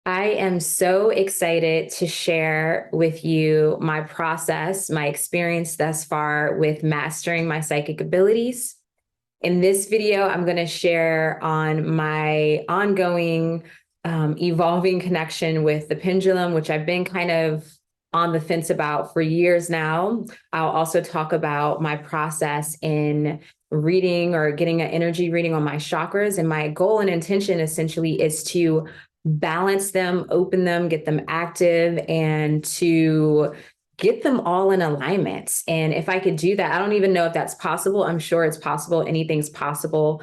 I am so excited to share with you my process, my experience thus far with mastering my psychic abilities. In this video, I'm going to share on my ongoing, evolving connection with the pendulum, which I've been kind of on the fence about for years now. I'll also talk about my process in reading or getting an energy reading on my chakras. And my goal and intention essentially is to balance them, open them, get them active, and to get them all in alignment. And if I could do that, I don't even know if that's possible. I'm sure it's possible. Anything's possible.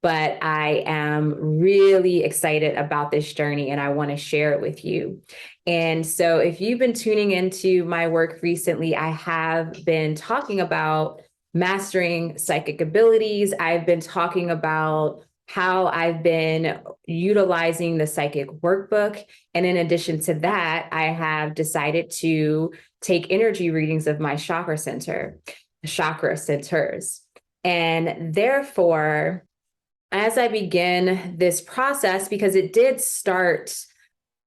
But I am really excited about this journey and I want to share it with you. And so, if you've been tuning into my work recently, I have been talking about mastering psychic abilities. I've been talking about how I've been utilizing the psychic workbook. And in addition to that, I have decided to take energy readings of my chakra centers. And therefore, as I begin this process, because it did start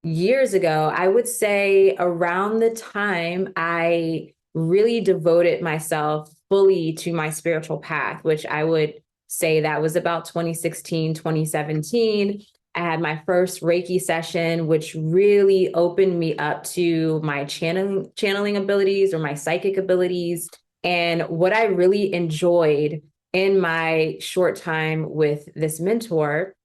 years ago, I would say around the time I really devoted myself fully to my spiritual path, which I would say that was about 2016, 2017. I had my first Reiki session, which really opened me up to my channeling abilities or my psychic abilities. And what I really enjoyed in my short time with this mentor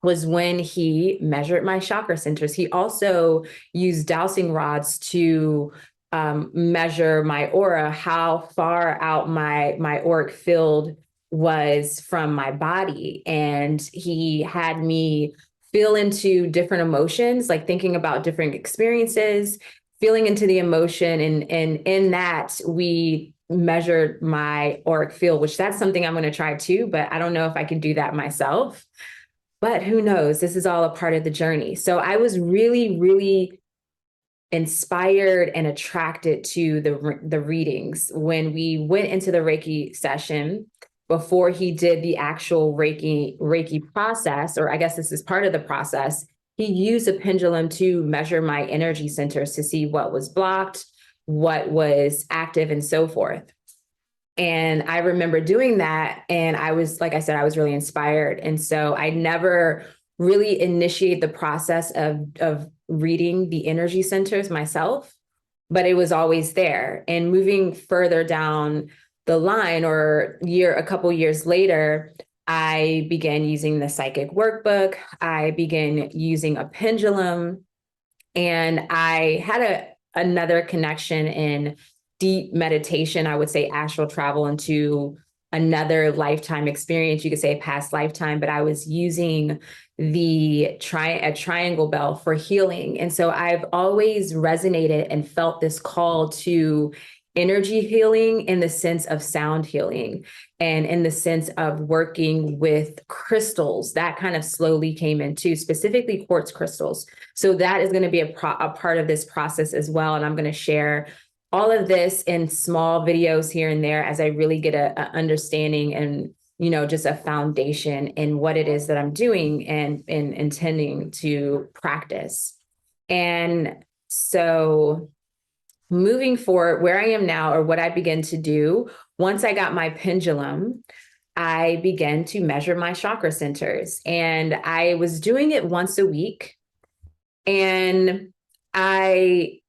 was when he measured my chakra centers. He also used dowsing rods to measure my aura, how far out my auric field was from my body. And he had me feel into different emotions, like thinking about different experiences, feeling into the emotion. And in that, we measured my auric field, which that's something I'm going to try too, but I don't know if I can do that myself. But who knows? This is all a part of the journey. So I was really, really inspired and attracted to the readings when we went into the Reiki session. Before he did the actual Reiki process, or I guess this is part of the process, he used a pendulum to measure my energy centers to see what was blocked, what was active, and so forth. And I remember doing that. And I was, like I said, I was really inspired. And so I never really initiated the process of reading the energy centers myself, but it was always there. And moving further down the line, or a couple years later, I began using the psychic workbook. I began using a pendulum, and I had another connection in deep meditation. I would say astral travel into another lifetime experience. You could say a past lifetime, but I was using a triangle bell for healing. And so I've always resonated and felt this call to energy healing in the sense of sound healing and in the sense of working with crystals. That kind of slowly came into specifically quartz crystals. So that is going to be a part of this process as well. And I'm going to share all of this in small videos here and there as I really get a understanding and, just a foundation in what it is that I'm doing and intending to practice. And so moving forward, where I am now, or what I began to do, once I got my pendulum, I began to measure my chakra centers. And I was doing it once a week. And I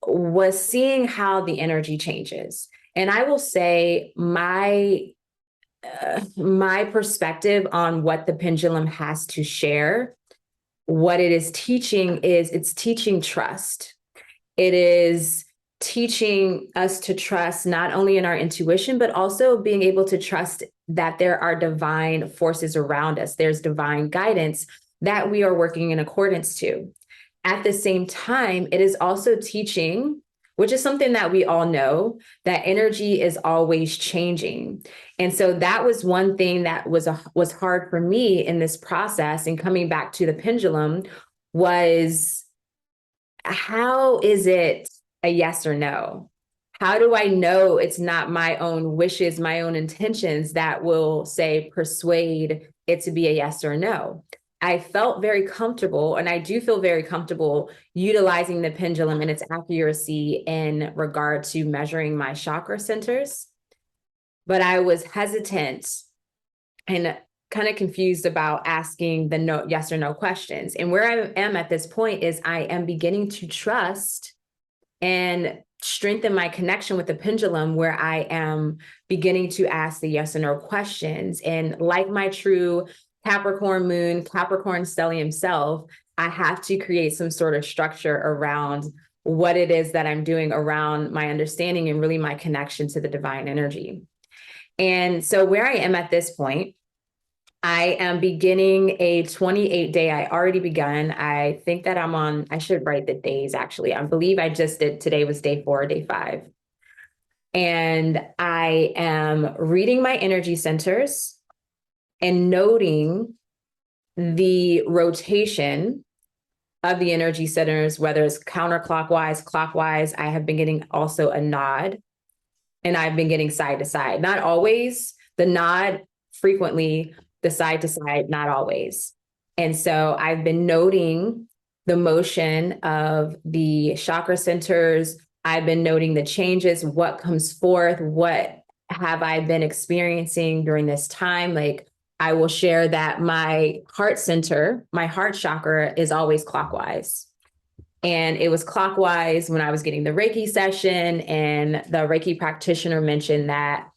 was seeing how the energy changes. And I will say my perspective on what the pendulum has to share, what it is teaching is it's teaching trust. It is teaching us to trust not only in our intuition, but also being able to trust that there are divine forces around us. There's divine guidance that we are working in accordance to. At the same time, it is also teaching, which is something that we all know, that energy is always changing. And so that was one thing that was hard for me in this process. And coming back to the pendulum was, how is it a yes or no? How do I know it's not my own wishes, my own intentions that will say persuade it to be a yes or no? I felt very comfortable, and I do feel very comfortable utilizing the pendulum and its accuracy in regard to measuring my chakra centers. But I was hesitant and kind of confused about asking the no, yes or no questions. And where I am at this point is I am beginning to trust and strengthen my connection with the pendulum, where I am beginning to ask the yes or no questions. And like my true Capricorn moon, Capricorn stellium self, I have to create some sort of structure around what it is that I'm doing around my understanding and really my connection to the divine energy. And so where I am at this point, I am beginning a 28-day. I already begun. I think that I should write the days actually. I believe I just did, today was day 4, day 5. And I am reading my energy centers and noting the rotation of the energy centers, whether it's counterclockwise, clockwise. I have been getting also a nod, and I've been getting side to side. Not always the nod, frequently the side to side, not always. And so I've been noting the motion of the chakra centers. I've been noting the changes, what comes forth, what have I been experiencing during this time. Like, I will share that my heart center, my heart chakra, is always clockwise. And it was clockwise when I was getting the Reiki session, and the Reiki practitioner mentioned that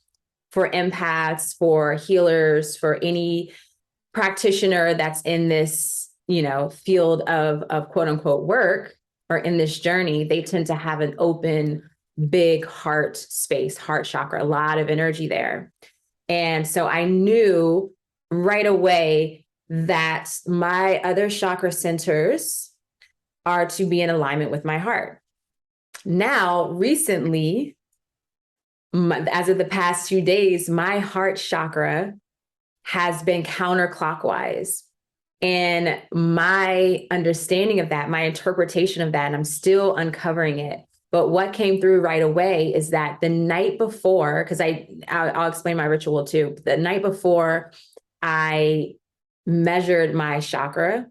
for empaths, for healers, for any practitioner that's in this, field of quote unquote work, or in this journey, they tend to have an open, big heart space, heart chakra, a lot of energy there. And so I knew right away that my other chakra centers are to be in alignment with my heart. Now, recently, as of the past 2 days, my heart chakra has been counterclockwise. And my understanding of that, my interpretation of that, and I'm still uncovering it. But what came through right away is that the night before, because I'll explain my ritual too. The night before I measured my chakra,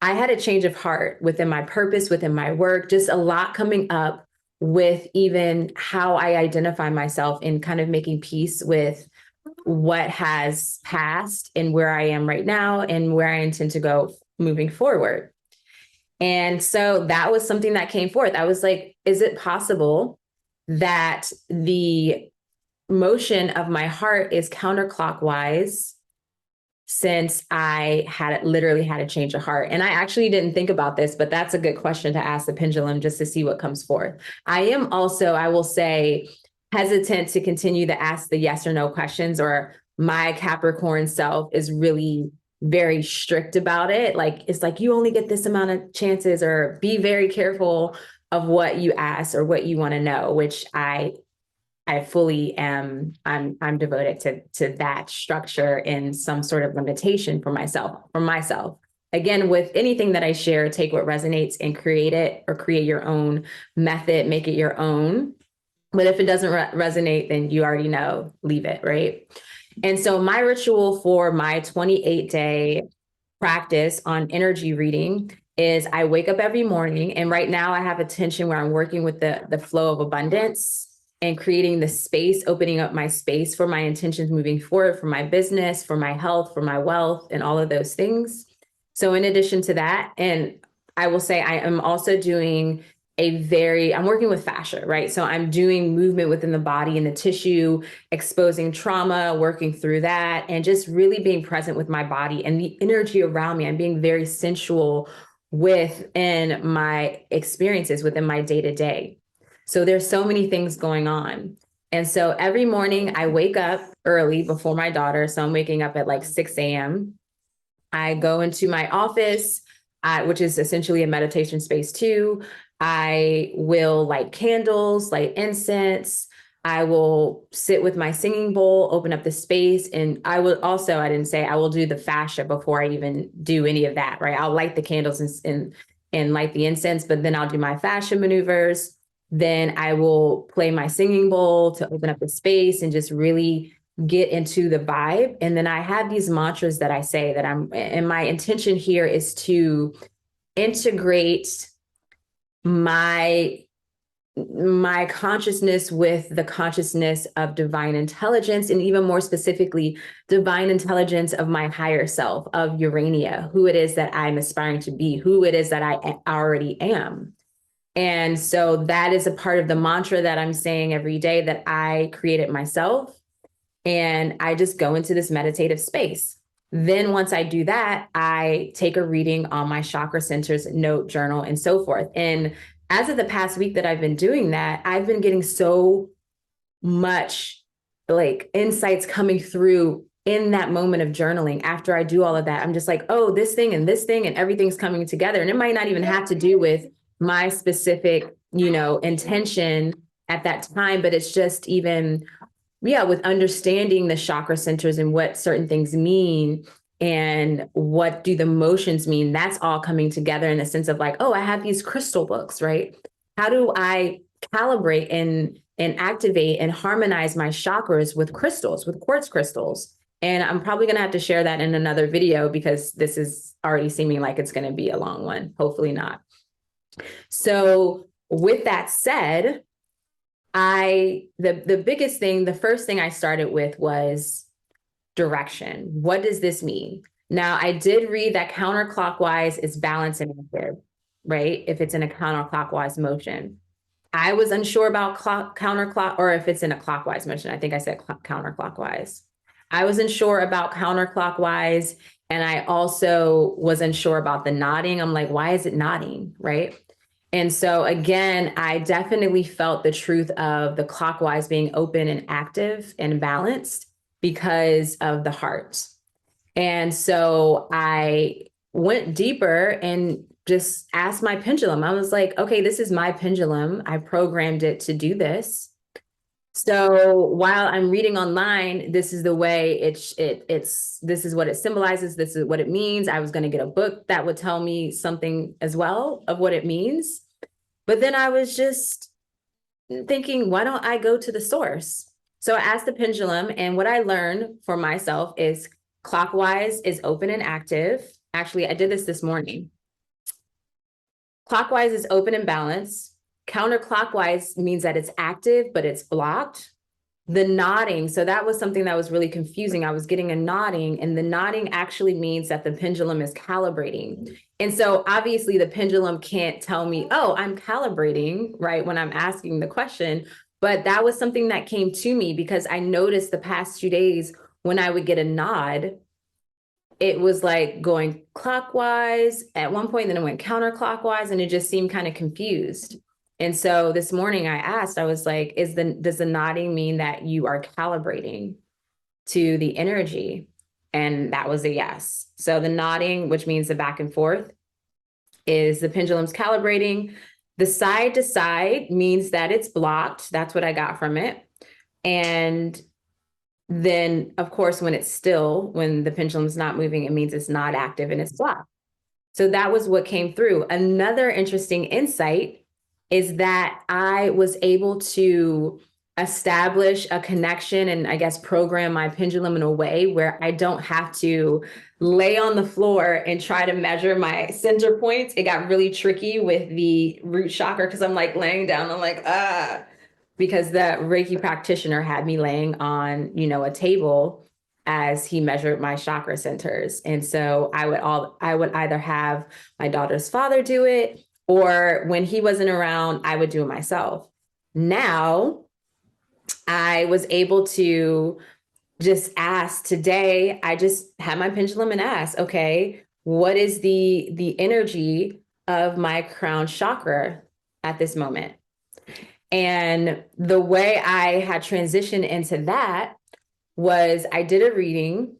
I had a change of heart within my purpose, within my work, just a lot coming up with even how I identify myself, and kind of making peace with what has passed and where I am right now and where I intend to go moving forward. And so that was something that came forth. I was like, is it possible that the motion of my heart is counterclockwise, since I literally had a change of heart? And I actually didn't think about this, but that's a good question to ask the pendulum, just to see what comes forth. I am also, I will say, hesitant to continue to ask the yes or no questions, or my Capricorn self is really very strict about it. Like, it's like, you only get this amount of chances, or be very careful of what you ask or what you want to know, which I fully am. I'm devoted to that structure and some sort of limitation for myself. Again, with anything that I share, take what resonates and create it, or create your own method, make it your own. But if it doesn't resonate, then you already know, leave it, right? And so my ritual for my 28-day practice on energy reading is I wake up every morning, and right now I have a tension where I'm working with the flow of abundance and creating the space, opening up my space for my intentions moving forward, for my business, for my health, for my wealth, and all of those things. So in addition to that, and I will say I am also doing I'm working with fascia, right? So I'm doing movement within the body and the tissue, exposing trauma, working through that, and just really being present with my body and the energy around me. I'm being very sensual within my experiences, within my day-to-day. So there's so many things going on. And so every morning I wake up early before my daughter. So I'm waking up at like 6 a.m. I go into my office, which is essentially a meditation space too. I will light candles, light incense. I will sit with my singing bowl, open up the space. And I will do the fascia before I even do any of that, right? I'll light the candles and light the incense, but then I'll do my fascia maneuvers. Then I will play my singing bowl to open up the space and just really get into the vibe. And then I have these mantras that I say that and my intention here is to integrate my consciousness with the consciousness of divine intelligence, and even more specifically, divine intelligence of my higher self, of Urania, who it is that I'm aspiring to be, who it is that I already am. And so that is a part of the mantra that I'm saying every day that I created myself. And I just go into this meditative space. Then once I do that, I take a reading on my chakra centers, note, journal, and so forth. And as of the past week that I've been doing that, I've been getting so much like insights coming through in that moment of journaling. After I do all of that, I'm just like, oh, this thing and everything's coming together. And it might not even have to do with my specific, intention at that time, but it's just even, with understanding the chakra centers and what certain things mean and what do the motions mean, that's all coming together in the sense of like, oh, I have these crystal books, right? How do I calibrate and activate and harmonize my chakras with crystals, with quartz crystals? And I'm probably going to have to share that in another video because this is already seeming like it's going to be a long one. Hopefully not. So with that said, the biggest thing, the first thing I started with was direction. What does this mean? Now, I did read that counterclockwise is balance and active, right? If it's in a counterclockwise motion. I was unsure about counterclock, or if it's in a clockwise motion. I think I said counterclockwise. I was unsure about counterclockwise, and I also was unsure about the nodding. I'm like, why is it nodding, right? And so again, I definitely felt the truth of the clockwise being open and active and balanced because of the heart. And so I went deeper and just asked my pendulum. I was like, okay, this is my pendulum. I programmed it to do this. So while I'm reading online, this is the way this is what it symbolizes. This is what it means. I was going to get a book that would tell me something as well of what it means. But then I was just thinking, why don't I go to the source? So I asked the pendulum, and what I learned for myself is clockwise is open and active. Actually, I did this morning. Clockwise is open and balanced. Counterclockwise means that it's active, but it's blocked. The nodding, so that was something that was really confusing. I was getting a nodding, and the nodding actually means that the pendulum is calibrating. And so obviously the pendulum can't tell me, oh, I'm calibrating, right, when I'm asking the question. But that was something that came to me because I noticed the past 2 days when I would get a nod, it was like going clockwise at one point, then it went counterclockwise, and it just seemed kind of confused. And so this morning I asked, I was like, does the nodding mean that you are calibrating to the energy? And that was a yes. So the nodding, which means the back and forth, is the pendulum's calibrating. The side to side means that it's blocked. That's what I got from it. And then, of course, when it's still, when the pendulum's not moving, it means it's not active and it's blocked. So that was what came through. Another interesting insight is that I was able to establish a connection and I guess program my pendulum in a way where I don't have to lay on the floor and try to measure my center points. It got really tricky with the root chakra because I'm like laying down, I'm like, because the Reiki practitioner had me laying on, a table as he measured my chakra centers. And so I would either have my daughter's father do it, or when he wasn't around, I would do it myself. Now, I was able to just ask today, I just had my pendulum and asked, okay, what is the energy of my crown chakra at this moment? And the way I had transitioned into that was I did a reading,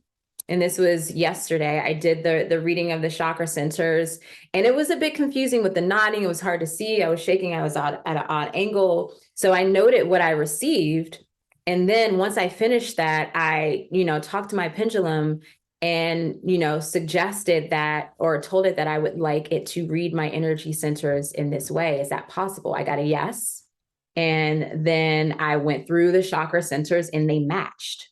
and this was yesterday. I did the reading of the chakra centers, and it was a bit confusing with the nodding. It was hard to see. I was shaking. I was at an odd angle. So I noted what I received. And then once I finished that, I, talked to my pendulum and, suggested that or told it that I would like it to read my energy centers in this way. Is that possible? I got a yes. And then I went through the chakra centers and they matched.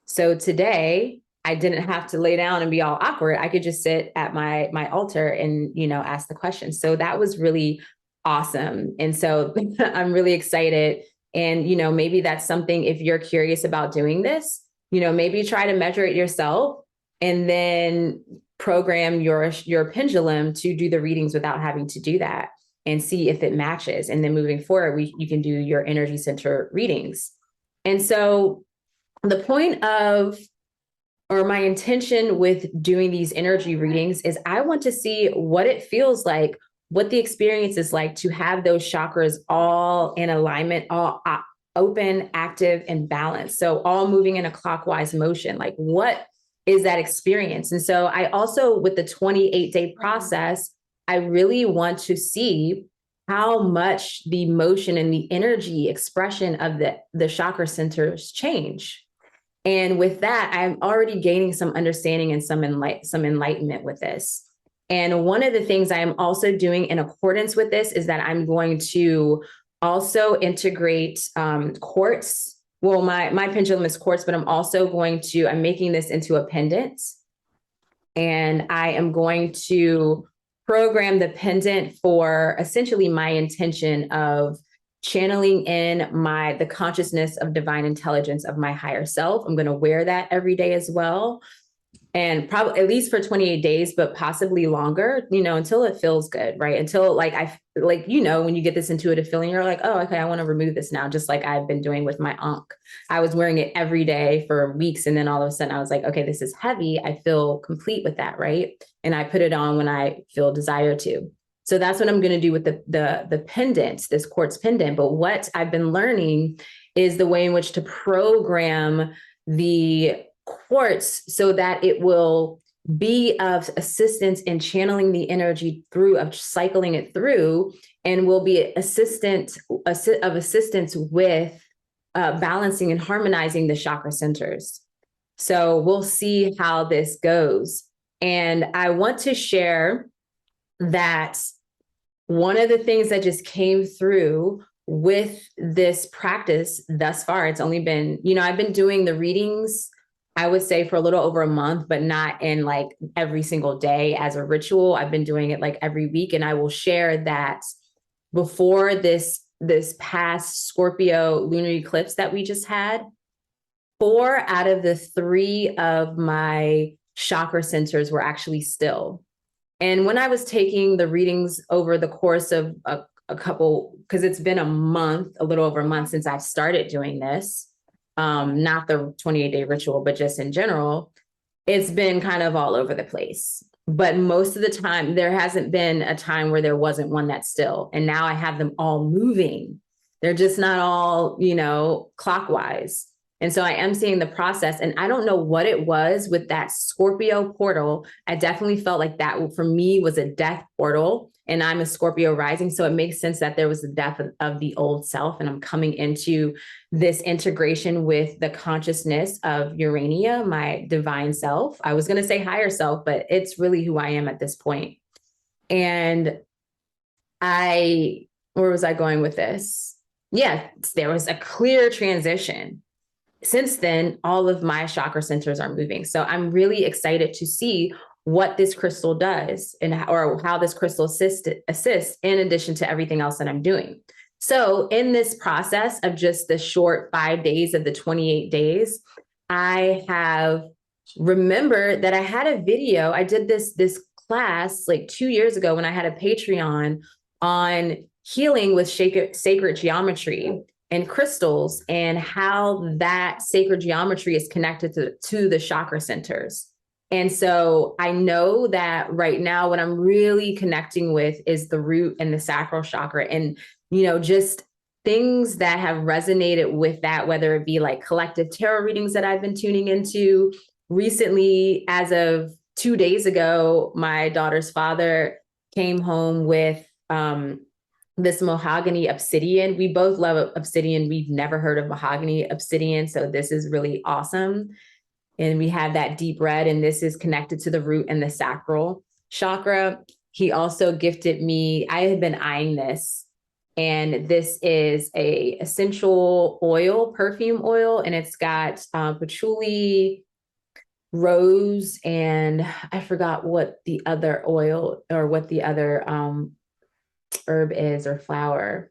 So today I didn't have to lay down and be all awkward. I could just sit at my altar and, ask the questions. So that was really awesome. And so I'm really excited. And, maybe that's something, if you're curious about doing this, maybe try to measure it yourself and then program your pendulum to do the readings without having to do that and see if it matches. And then moving forward, you can do your energy center readings. And so the point of, or my intention with doing these energy readings is I want to see what it feels like, what the experience is like to have those chakras all in alignment, all open, active, and balanced. So all moving in a clockwise motion. Like, what is that experience? And so I also, with the 28-day process, I really want to see how much the motion and the energy expression of the chakra centers change. And with that, I'm already gaining some understanding and some enlightenment with this. And one of the things I am also doing in accordance with this is that I'm going to also integrate quartz. Well, my pendulum is quartz, but I'm making this into a pendant. And I am going to program the pendant for essentially my intention of channeling in the consciousness of divine intelligence of my higher self. I'm going to wear that every day as well. And probably at least for 28 days, but possibly longer, until it feels good, right? Until when you get this intuitive feeling, you're like, oh, okay, I want to remove this now. Just like I've been doing with my ankh. I was wearing it every day for weeks. And then all of a sudden I was like, okay, this is heavy. I feel complete with that, right? And I put it on when I feel desire to. So that's what I'm going to do with the pendant, this quartz pendant. But what I've been learning is the way in which to program the quartz so that it will be of assistance in channeling the energy through, of cycling it through, and will be of assistance with balancing and harmonizing the chakra centers. So we'll see how this goes. And I want to share that one of the things that just came through with this practice thus far, it's only been, I've been doing the readings, I would say, for a little over a month, but not in like every single day as a ritual. I've been doing it like every week. And I will share that before this past Scorpio lunar eclipse that we just had, 4 out of the 3 of my chakra centers were actually still. And when I was taking the readings over the course of a couple, because it's been a little over a month since I've started doing this, not the 28-day ritual, but just in general, it's been kind of all over the place. But most of the time, there hasn't been a time where there wasn't one that's still. And now I have them all moving. They're just not all, clockwise. And so I am seeing the process, and I don't know what it was with that Scorpio portal. I definitely felt like that for me was a death portal, and I'm a Scorpio rising. So it makes sense that there was the death of the old self, and I'm coming into this integration with the consciousness of Urania, my divine self. I was going to say higher self, but it's really who I am at this point. And where was I going with this? Yeah, there was a clear transition. Since then, all of my chakra centers are moving. So I'm really excited to see what this crystal does or how this crystal assists in addition to everything else that I'm doing. So in this process of just the short 5 days of the 28 days, I have remembered that I had a video. I did this class like 2 years ago when I had a Patreon on healing with sacred geometry and crystals, and how that sacred geometry is connected to the chakra centers. And so I know that right now what I'm really connecting with is the root and the sacral chakra, and, just things that have resonated with that, whether it be like collective tarot readings that I've been tuning into recently. As of 2 days ago, my daughter's father came home with, this mahogany obsidian. We both love obsidian. We've never heard of mahogany obsidian. So this is really awesome. And we have that deep red, and this is connected to the root and the sacral chakra. He also gifted me, I had been eyeing this And this is a essential oil, perfume oil, and it's got patchouli, rose, and I forgot what the other oil or what the other herb is or flower.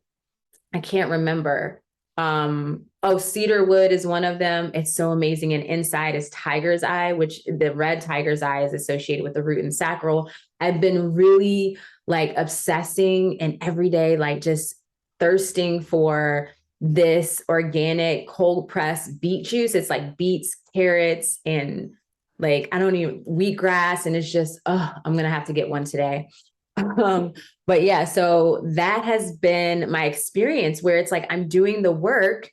I can't remember. Oh, cedar wood is one of them. It's so amazing. And inside is tiger's eye, which the red tiger's eye is associated with the root and sacral. I've been really like obsessing and every day, like just thirsting for this organic cold pressed beet juice. It's like beets, carrots, and like, I don't even wheatgrass. And it's just, oh, I'm going to have to get one today. But yeah, so that has been my experience where it's like I'm doing the work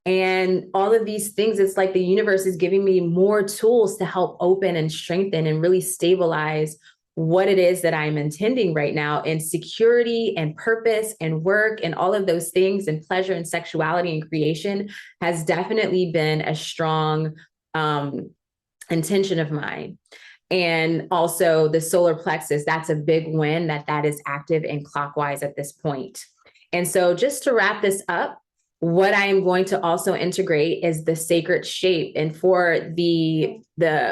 and all of these things. It's like the universe is giving me more tools to help open and strengthen and really stabilize what it is that I'm intending right now, and security and purpose and work and all of those things, and pleasure and sexuality and creation has definitely been a strong intention of mine. And also the solar plexus, that's a big win that is active and clockwise at this point. And so just to wrap this up, what I am going to also integrate is the sacred shape. And for the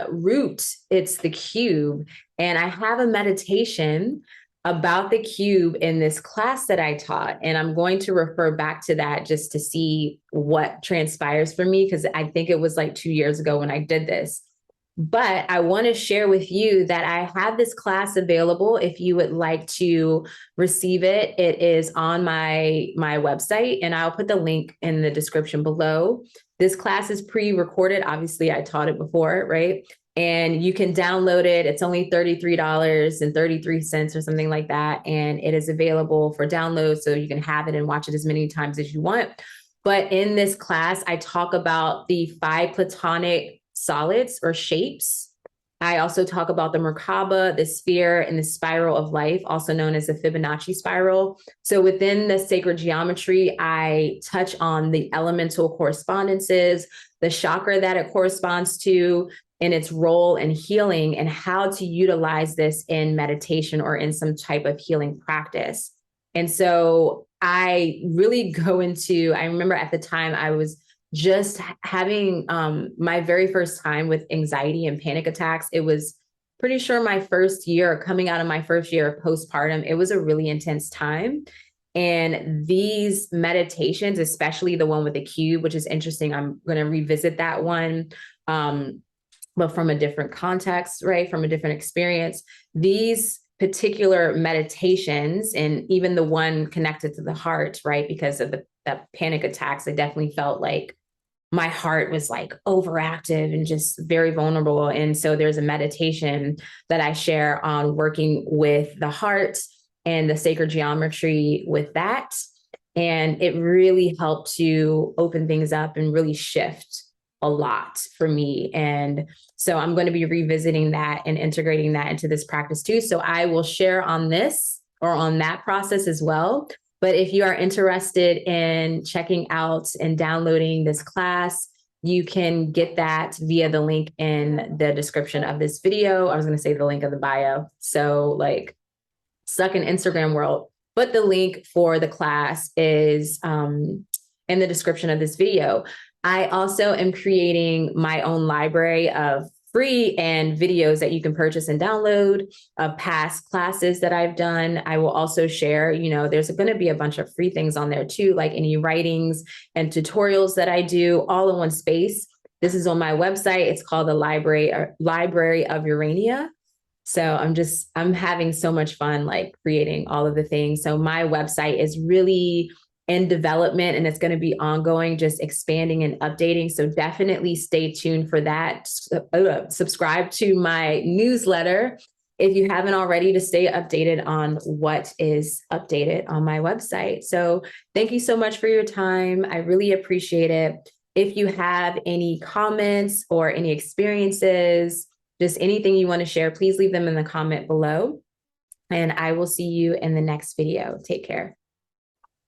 root, it's the cube. And I have a meditation about the cube in this class that I taught. And I'm going to refer back to that just to see what transpires for me, because I think it was like 2 years ago when I did this. But I want to share with you that I have this class available if you would like to receive it. It is on my website, and I'll put the link in the description below. This class is pre-recorded. Obviously, I taught it before, right? And you can download it. It's only $33.33 or something like that. And it is available for download, so you can have it and watch it as many times as you want. But in this class, I talk about the 5 platonic solids or shapes. I also talk about the Merkaba, the sphere, and the spiral of life, also known as the Fibonacci spiral. So within the sacred geometry, I touch on the elemental correspondences, the chakra that it corresponds to, and its role in healing, and how to utilize this in meditation or in some type of healing practice. And so I really go into, I remember at the time I was just having my very first time with anxiety and panic attacks. It was pretty sure my first year, coming out of my first year of postpartum, it was a really intense time. And these meditations, especially the one with the cube, which is interesting, I'm going to revisit that one, but from a different context, right? From a different experience. These particular meditations, and even the one connected to the heart, right? Because of the panic attacks, I definitely felt like my heart was like overactive and just very vulnerable. And so there's a meditation that I share on working with the heart and the sacred geometry with that. And it really helped to open things up and really shift a lot for me. And so I'm going to be revisiting that and integrating that into this practice too. So I will share on this or on that process as well. But if you are interested in checking out and downloading this class, you can get that via the link in the description of this video. I was going to say the link of the bio. So like stuck in Instagram world, but the link for the class is in the description of this video. I also am creating my own library of free and videos that you can purchase and download of past classes that I've done. I will also share, there's going to be a bunch of free things on there too, like any writings and tutorials that I do all in one space. This is on my website. It's called the Library of Urania. So I'm having so much fun, like creating all of the things. So my website is really in development, and it's going to be ongoing, just expanding and updating. So definitely stay tuned for that. Subscribe to my newsletter if you haven't already, to stay updated on what is updated on my website. So thank you so much for your time. I really appreciate it. If you have any comments or any experiences, just anything you want to share, please leave them in the comment below. And I will see you in the next video. Take care.